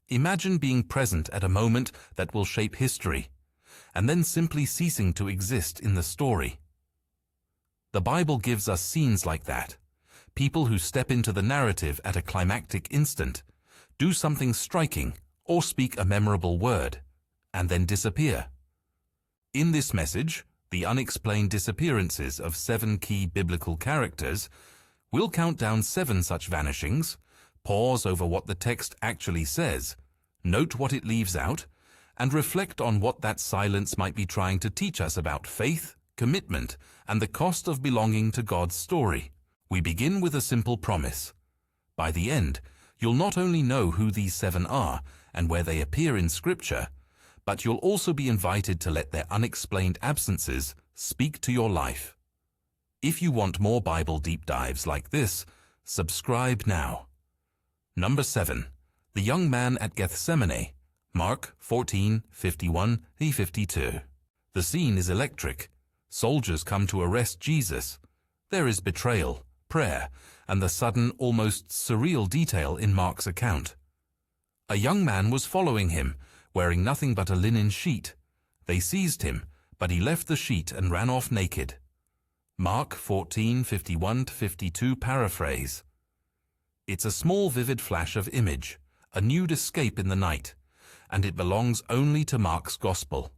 Imagine being present at a moment that will shape history, and then simply ceasing to exist in the story. The Bible gives us scenes like that. People who step into the narrative at a climactic instant, do something striking, or speak a memorable word, and then disappear. In this message, The Unexplained Disappearances of 7 Key Biblical Characters, we'll count down 7 such vanishings, pause over what the text actually says, note what it leaves out, and reflect on what that silence might be trying to teach us about faith, commitment, and the cost of belonging to God's story. We begin with a simple promise. By the end, you'll not only know who these 7 are and where they appear in Scripture, but you'll also be invited to let their unexplained absences speak to your life. If you want more Bible deep dives like this, subscribe now. Number 7. The young man at Gethsemane, Mark 14:51-52. The scene is electric. Soldiers come to arrest Jesus. There is betrayal, prayer, and the sudden, almost surreal detail in Mark's account. A young man was following him, wearing nothing but a linen sheet. They seized him, but he left the sheet and ran off naked. Mark 14:51-52 paraphrase. It's a small vivid flash of image, a nude escape in the night, and it belongs only to Mark's Gospel.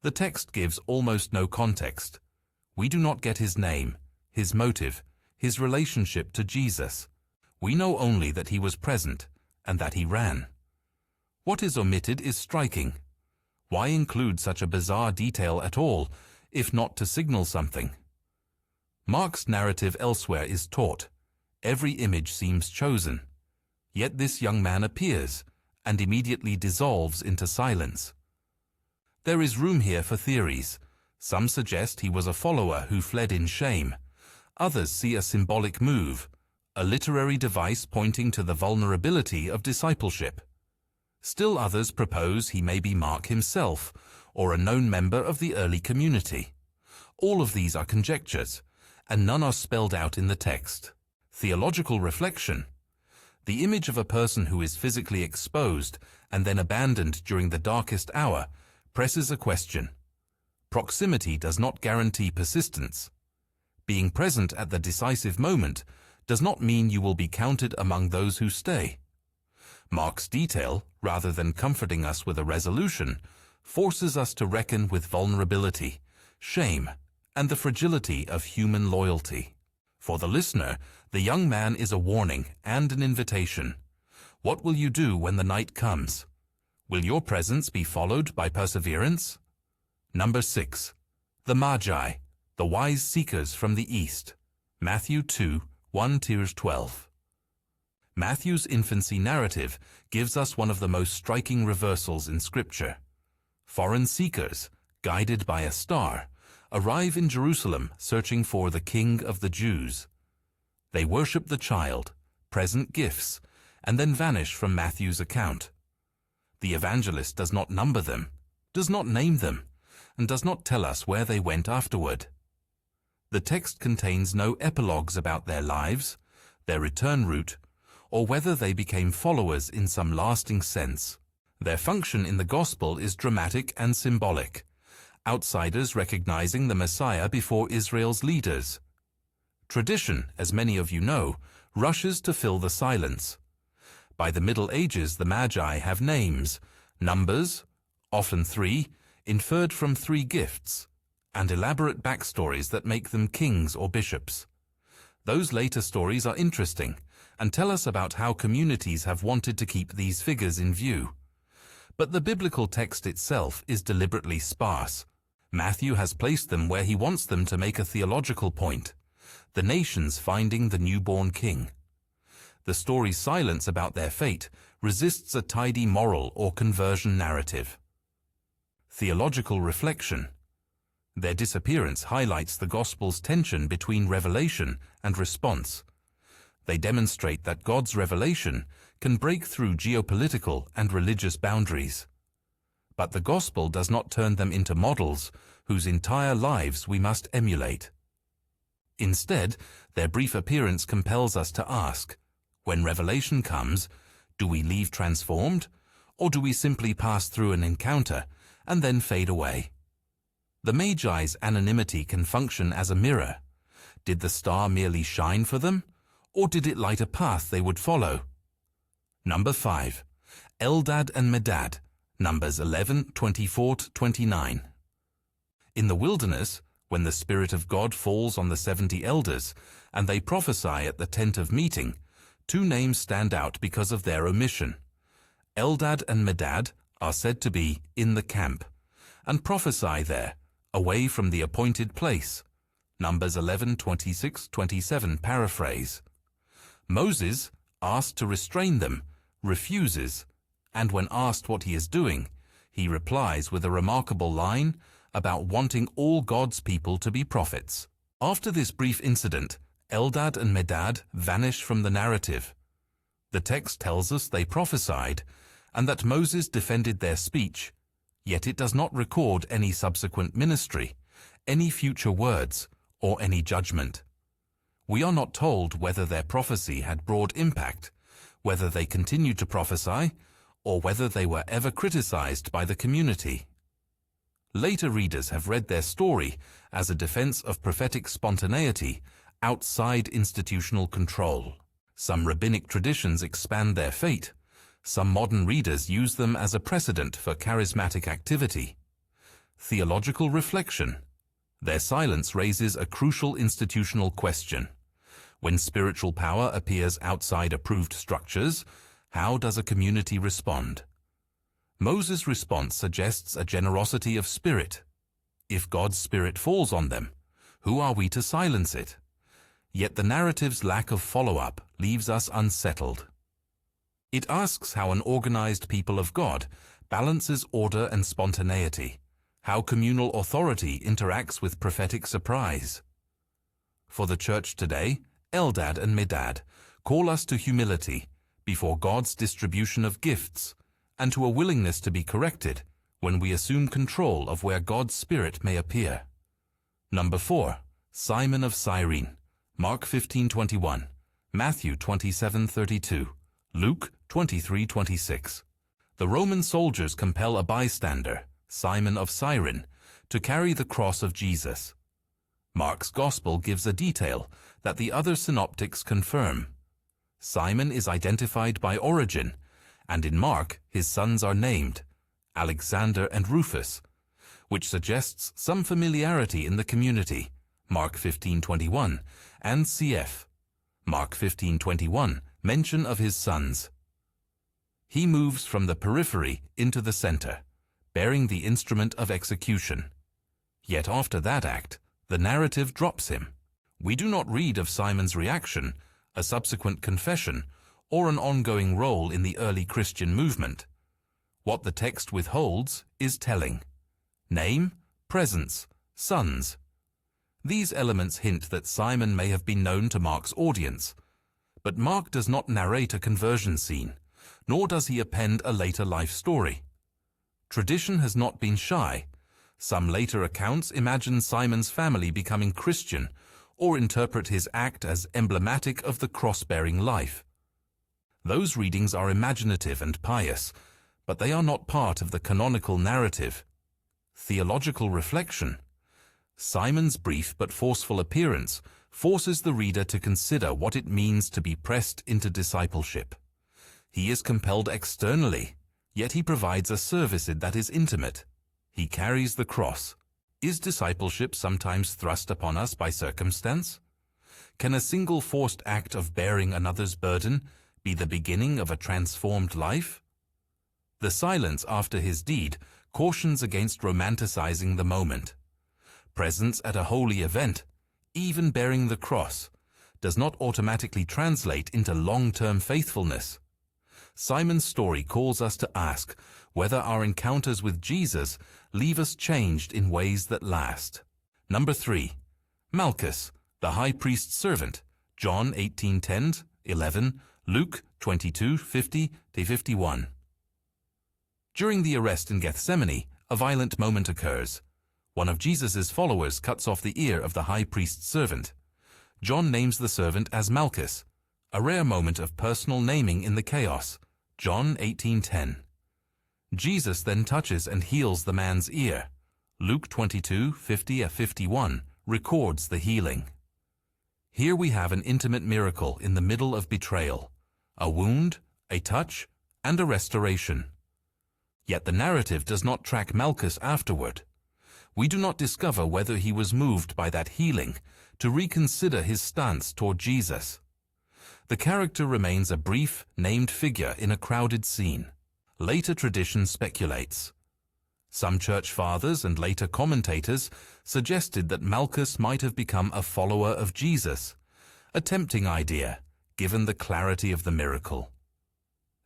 The text gives almost no context. We do not get his name, his motive, his relationship to Jesus. We know only that he was present and that he ran. What is omitted is striking. Why include such a bizarre detail at all, if not to signal something? Mark's narrative elsewhere is taut. Every image seems chosen. Yet this young man appears and immediately dissolves into silence. There is room here for theories. Some suggest he was a follower who fled in shame. Others see a symbolic move, a literary device pointing to the vulnerability of discipleship. Still others propose he may be Mark himself, or a known member of the early community. All of these are conjectures, and none are spelled out in the text. Theological reflection. The image of a person who is physically exposed and then abandoned during the darkest hour presses a question. Proximity does not guarantee persistence. Being present at the decisive moment does not mean you will be counted among those who stay. Mark's detail, rather than comforting us with a resolution, forces us to reckon with vulnerability, shame, and the fragility of human loyalty. For the listener, the young man is a warning and an invitation. What will you do when the night comes? Will your presence be followed by perseverance? Number 6. The Magi, the wise seekers from the east. Matthew 2:1-12. Matthew's infancy narrative gives us one of the most striking reversals in Scripture. Foreign seekers, guided by a star, arrive in Jerusalem searching for the King of the Jews. They worship the child, present gifts, and then vanish from Matthew's account. The evangelist does not number them, does not name them, and does not tell us where they went afterward. The text contains no epilogues about their lives, their return route, or whether they became followers in some lasting sense. Their function in the gospel is dramatic and symbolic, outsiders recognizing the Messiah before Israel's leaders. Tradition, as many of you know, rushes to fill the silence. By the Middle Ages, the Magi have names, numbers, often 3, inferred from 3 gifts, and elaborate backstories that make them kings or bishops. Those later stories are interesting and tell us about how communities have wanted to keep these figures in view. But the biblical text itself is deliberately sparse. Matthew has placed them where he wants them to make a theological point, the nations finding the newborn king. The story's silence about their fate resists a tidy moral or conversion narrative. Theological reflection. Their disappearance highlights the gospel's tension between revelation and response. They demonstrate that God's revelation can break through geopolitical and religious boundaries. But the gospel does not turn them into models whose entire lives we must emulate. Instead, their brief appearance compels us to ask, when revelation comes, do we leave transformed, Or do we simply pass through an encounter and then fade away? The Magi's anonymity can function as a mirror. Did the star merely shine for them, or did it light a path they would follow? Number 5. Eldad and Medad, Numbers 11:24-29. In the wilderness, when the Spirit of God falls on the 70 elders and they prophesy at the tent of meeting, 2 names stand out because of their omission. Eldad and Medad are said to be in the camp and prophesy there, away from the appointed place. Numbers 11:26-27 paraphrase. Moses, asked to restrain them, refuses, and when asked what he is doing, he replies with a remarkable line about wanting all God's people to be prophets. After this brief incident, Eldad and Medad vanish from the narrative. The text tells us they prophesied and that Moses defended their speech, yet it does not record any subsequent ministry, any future words, or any judgment. We are not told whether their prophecy had broad impact, whether they continued to prophesy, or whether they were ever criticized by the community. Later readers have read their story as a defense of prophetic spontaneity outside institutional control. Some rabbinic traditions expand their fate. Some modern readers use them as a precedent for charismatic activity. Theological reflection. Their silence raises a crucial institutional question. When spiritual power appears outside approved structures, how does a community respond? Moses' response suggests a generosity of spirit. If God's Spirit falls on them, who are we to silence it? Yet the narrative's lack of follow-up leaves us unsettled. It asks how an organized people of God balances order and spontaneity, how communal authority interacts with prophetic surprise. For the church today, Eldad and Medad call us to humility before God's distribution of gifts and to a willingness to be corrected when we assume control of where God's Spirit may appear. Number 4. Simon of Cyrene, Mark 15:21, Matthew 27:32, Luke 23:26. The Roman soldiers compel a bystander, Simon of Cyrene, to carry the cross of Jesus. Mark's Gospel gives a detail that the other synoptics confirm. Simon is identified by origin, and in Mark his sons are named, Alexander and Rufus, which suggests some familiarity in the community, Mark 15:21, and cf. Mark 15:21, mention of his sons. He moves from the periphery into the center, bearing the instrument of execution. Yet after that act, the narrative drops him. We do not read of Simon's reaction, a subsequent confession, or an ongoing role in the early Christian movement. What the text withholds is telling. Name, presence, sons. These elements hint that Simon may have been known to Mark's audience, but Mark does not narrate a conversion scene, nor does he append a later life story. Tradition has not been shy. Some later accounts imagine Simon's family becoming Christian or interpret his act as emblematic of the cross-bearing life. Those readings are imaginative and pious, but they are not part of the canonical narrative. Theological reflection. Simon's brief but forceful appearance forces the reader to consider what it means to be pressed into discipleship. He is compelled externally, yet he provides a service that is intimate. He carries the cross. Is discipleship sometimes thrust upon us by circumstance? Can a single forced act of bearing another's burden be the beginning of a transformed life? The silence after his deed cautions against romanticizing the moment. Presence at a holy event, even bearing the cross, does not automatically translate into long-term faithfulness. Simon's story calls us to ask whether our encounters with Jesus leave us changed in ways that last. Number 3. Malchus, the high priest's servant, John 18:10-11, Luke 22:50-51. During the arrest in Gethsemane, a violent moment occurs. One of Jesus' followers cuts off the ear of the high priest's servant. John names the servant as Malchus, a rare moment of personal naming in the chaos, John 18:10. Jesus then touches and heals the man's ear. Luke 22:50-51 records the healing. Here we have an intimate miracle in the middle of betrayal, a wound, a touch, and a restoration. Yet the narrative does not track Malchus afterward. We do not discover whether he was moved by that healing to reconsider his stance toward Jesus. The character remains a brief, named figure in a crowded scene. Later tradition speculates. Some church fathers and later commentators suggested that Malchus might have become a follower of Jesus, a tempting idea, given the clarity of the miracle.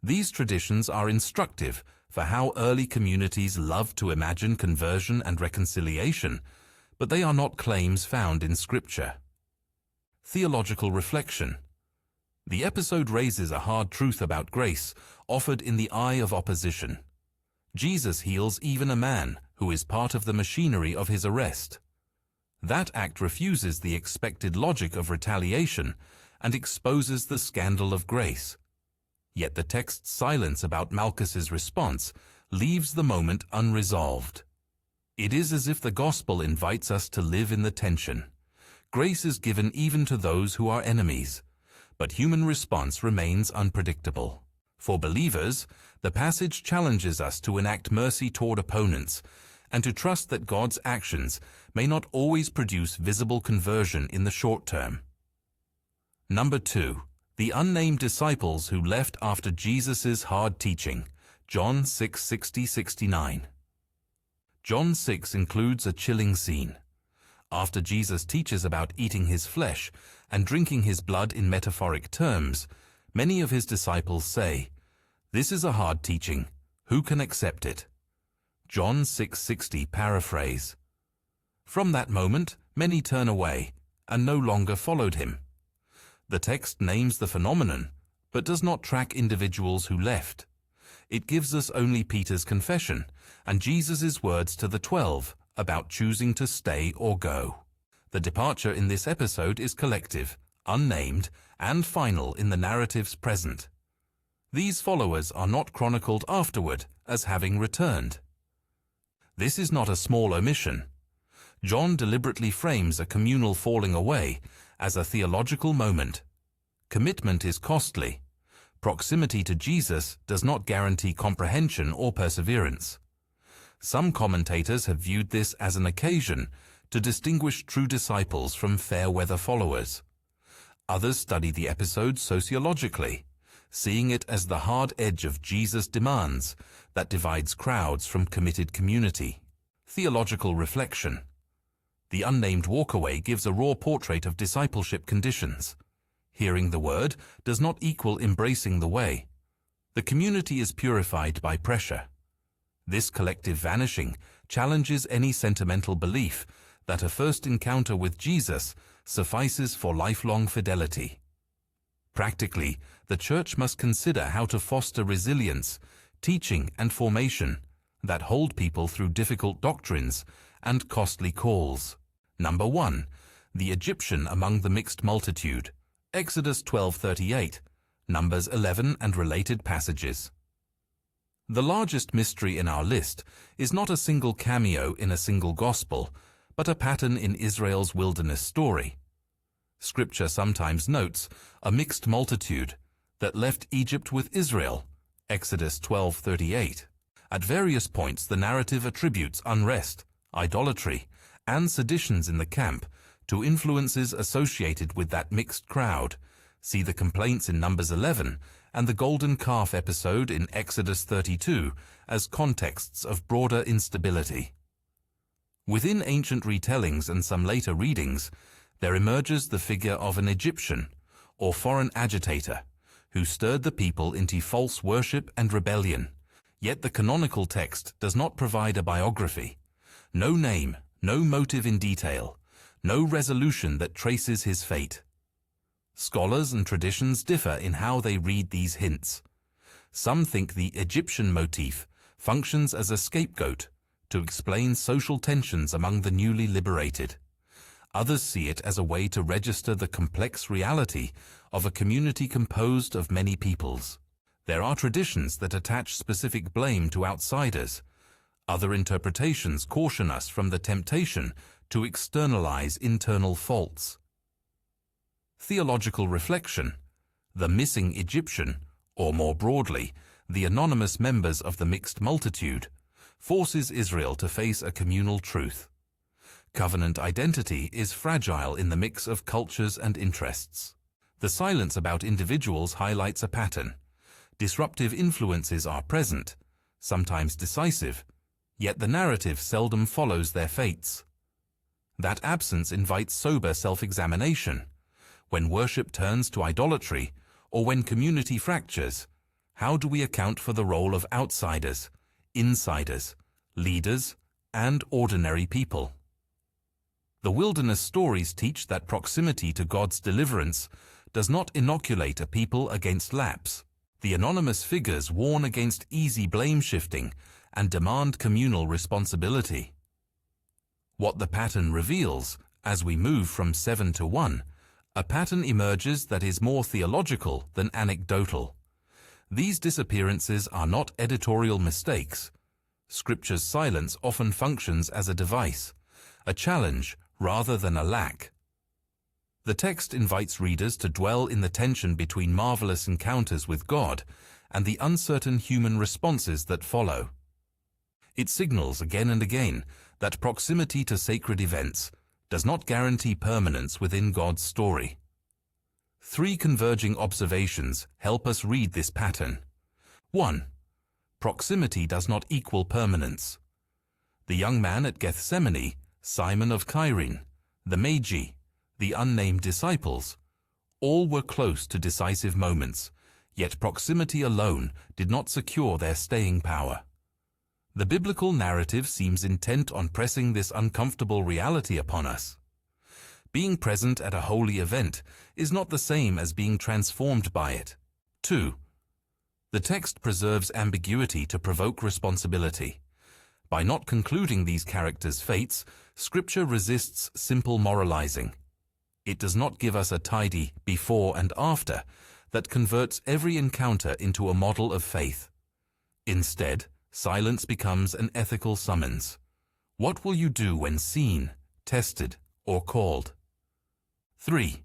These traditions are instructive for how early communities loved to imagine conversion and reconciliation, but they are not claims found in Scripture. Theological reflection. The episode raises a hard truth about grace offered in the eye of opposition. Jesus heals even a man who is part of the machinery of his arrest. That act refuses the expected logic of retaliation and exposes the scandal of grace. Yet the text's silence about Malchus's response leaves the moment unresolved. It is as if the gospel invites us to live in the tension. Grace is given even to those who are enemies, but human response remains unpredictable. For believers, the passage challenges us to enact mercy toward opponents and to trust that God's actions may not always produce visible conversion in the short term. Number 2. The unnamed disciples who left after Jesus' hard teaching. John 6:60-69. John 6 includes a chilling scene. After Jesus teaches about eating his flesh and drinking his blood in metaphoric terms, many of his disciples say, "This is a hard teaching. Who can accept it?" John 6:60 paraphrase. From that moment, many turn away and no longer followed him. The text names the phenomenon, but does not track individuals who left. It gives us only Peter's confession and Jesus' words to the 12 about choosing to stay or go. The departure in this episode is collective, unnamed, and final in the narrative's present. These followers are not chronicled afterward as having returned. This is not a small omission. John deliberately frames a communal falling away as a theological moment. Commitment is costly. Proximity to Jesus does not guarantee comprehension or perseverance. Some commentators have viewed this as an occasion to distinguish true disciples from fair-weather followers. Others study the episode sociologically, seeing it as the hard edge of Jesus' demands that divides crowds from committed community. Theological reflection. The unnamed walkaway gives a raw portrait of discipleship conditions. Hearing the word does not equal embracing the way. The community is purified by pressure. This collective vanishing challenges any sentimental belief that a first encounter with Jesus suffices for lifelong fidelity. Practically, the church must consider how to foster resilience, teaching, and formation that hold people through difficult doctrines and costly calls. Number 1. The Egyptian among the mixed multitude. Exodus 12:38, Numbers 11 and related passages. The largest mystery in our list is not a single cameo in a single gospel, but a pattern in Israel's wilderness story. Scripture sometimes notes a mixed multitude that left Egypt with Israel, Exodus 12:38. At various points the narrative attributes unrest, idolatry, and seditions in the camp to influences associated with that mixed crowd. See the complaints in Numbers 11 and the golden calf episode in Exodus 32 as contexts of broader instability. Within ancient retellings and some later readings, there emerges the figure of an Egyptian, or foreign agitator, who stirred the people into false worship and rebellion. Yet the canonical text does not provide a biography. No name, no motive in detail, no resolution that traces his fate. Scholars and traditions differ in how they read these hints. Some think the Egyptian motif functions as a scapegoat to explain social tensions among the newly liberated. Others see it as a way to register the complex reality of a community composed of many peoples. There are traditions that attach specific blame to outsiders. Other interpretations caution us from the temptation to externalize internal faults. Theological reflection, the missing Egyptian, or more broadly, the anonymous members of the mixed multitude, forces Israel to face a communal truth. Covenant identity is fragile in the mix of cultures and interests. The silence about individuals highlights a pattern. Disruptive influences are present, sometimes decisive, yet the narrative seldom follows their fates. That absence invites sober self-examination. When worship turns to idolatry, or when community fractures, how do we account for the role of outsiders, insiders, leaders, and ordinary people? The wilderness stories teach that proximity to God's deliverance does not inoculate a people against lapse. The anonymous figures warn against easy blame-shifting and demand communal responsibility. What the pattern reveals, as we move from 7 to 1, a pattern emerges that is more theological than anecdotal. These disappearances are not editorial mistakes. Scripture's silence often functions as a device, a challenge rather than a lack. The text invites readers to dwell in the tension between marvelous encounters with God and the uncertain human responses that follow. It signals again and again that proximity to sacred events does not guarantee permanence within God's story. 3 converging observations help us read this pattern. 1. Proximity does not equal permanence. The young man at Gethsemane, Simon of Cyrene, the Magi, the unnamed disciples, all were close to decisive moments, yet proximity alone did not secure their staying power. The biblical narrative seems intent on pressing this uncomfortable reality upon us. Being present at a holy event is not the same as being transformed by it. 2. The text preserves ambiguity to provoke responsibility. By not concluding these characters' fates, Scripture resists simple moralizing. It does not give us a tidy before and after that converts every encounter into a model of faith. Instead, silence becomes an ethical summons. What will you do when seen, tested, or called? 3.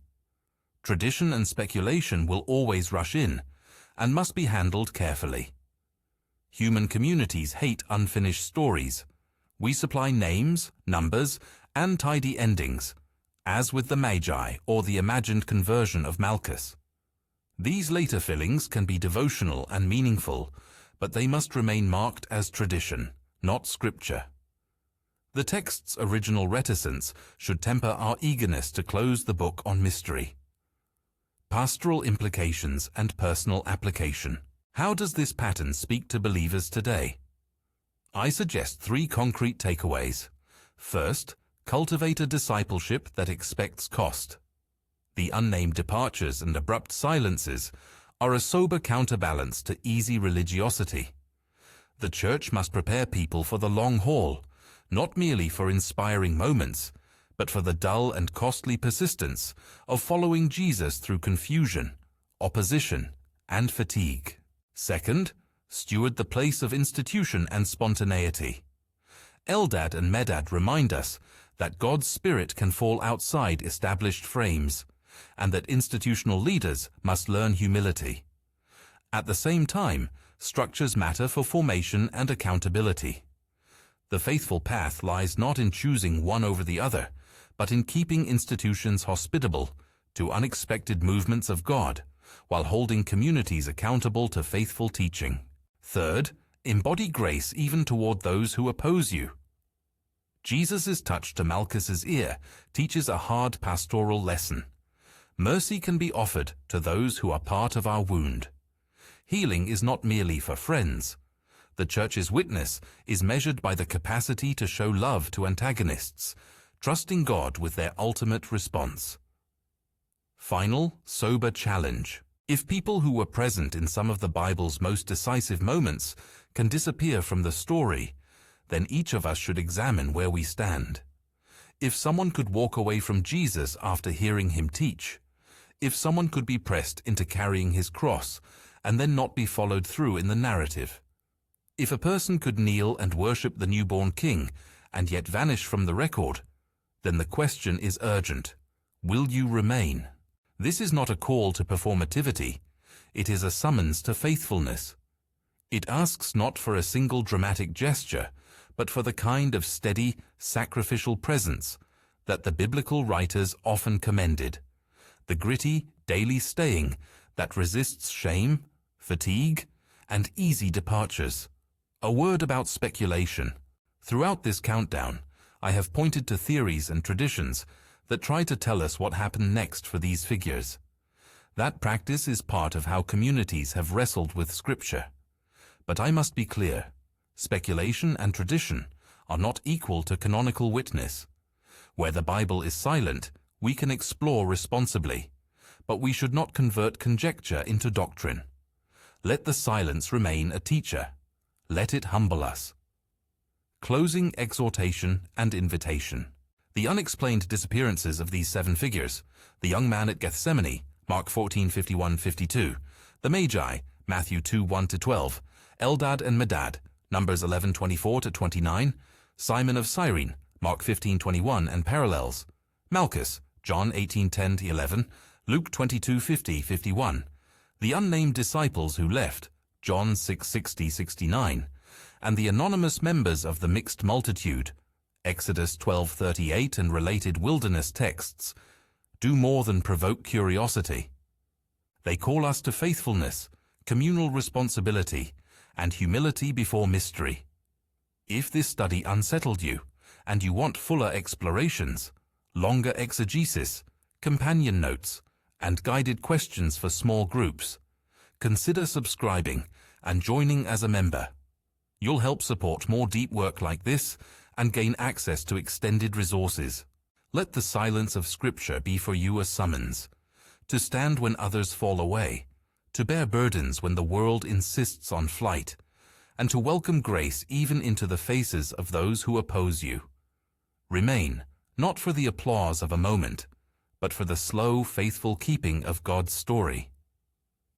Tradition and speculation will always rush in and must be handled carefully. Human communities hate unfinished stories. We supply names, numbers, and tidy endings, as with the Magi or the imagined conversion of Malchus. These later fillings can be devotional and meaningful, but they must remain marked as tradition, not scripture. The text's original reticence should temper our eagerness to close the book on mystery. Pastoral implications and personal application. How does this pattern speak to believers today? I suggest 3 concrete takeaways. First, cultivate a discipleship that expects cost. The unnamed departures and abrupt silences are a sober counterbalance to easy religiosity. The church must prepare people for the long haul, not merely for inspiring moments, but for the dull and costly persistence of following Jesus through confusion, opposition, and fatigue. Second, steward the place of institution and spontaneity. Eldad and Medad remind us that God's Spirit can fall outside established frames, and that institutional leaders must learn humility. At the same time, structures matter for formation and accountability. The faithful path lies not in choosing one over the other, but in keeping institutions hospitable to unexpected movements of God, while holding communities accountable to faithful teaching. Third, embody grace even toward those who oppose you. Jesus' touch to Malchus's ear teaches a hard pastoral lesson. Mercy can be offered to those who are part of our wound. Healing is not merely for friends. The church's witness is measured by the capacity to show love to antagonists, trusting God with their ultimate response. Final, sober challenge. If people who were present in some of the Bible's most decisive moments can disappear from the story, then each of us should examine where we stand. If someone could walk away from Jesus after hearing him teach, if someone could be pressed into carrying his cross and then not be followed through in the narrative. If a person could kneel and worship the newborn king and yet vanish from the record, then the question is urgent. Will you remain? This is not a call to performativity. It is a summons to faithfulness. It asks not for a single dramatic gesture, but for the kind of steady, sacrificial presence that the biblical writers often commended. The gritty, daily staying that resists shame, fatigue, and easy departures. A word about speculation. Throughout this countdown, I have pointed to theories and traditions that try to tell us what happened next for these figures. That practice is part of how communities have wrestled with Scripture. But I must be clear, speculation and tradition are not equal to canonical witness. Where the Bible is silent, we can explore responsibly, but we should not convert conjecture into doctrine. Let the silence remain a teacher. Let it humble us. Closing exhortation and invitation. The unexplained disappearances of these 7 figures, the young man at Gethsemane, Mark 14:51-52, the Magi, Matthew 2:1-12, Eldad and Medad, Numbers 11:24-29, Simon of Cyrene, Mark 15:21 and parallels, Malchus, John 18:10-11, Luke 22:50-51, the unnamed disciples who left, John 6:60-69, and the anonymous members of the mixed multitude, Exodus 12:38 and related wilderness texts, do more than provoke curiosity. They call us to faithfulness, communal responsibility, and humility before mystery. If this study unsettled you, and you want fuller explorations, longer exegesis, companion notes, and guided questions for small groups, consider subscribing and joining as a member. You'll help support more deep work like this and gain access to extended resources. Let the silence of Scripture be for you a summons, to stand when others fall away, to bear burdens when the world insists on flight, and to welcome grace even into the faces of those who oppose you. Remain, not for the applause of a moment, but for the slow, faithful keeping of God's story.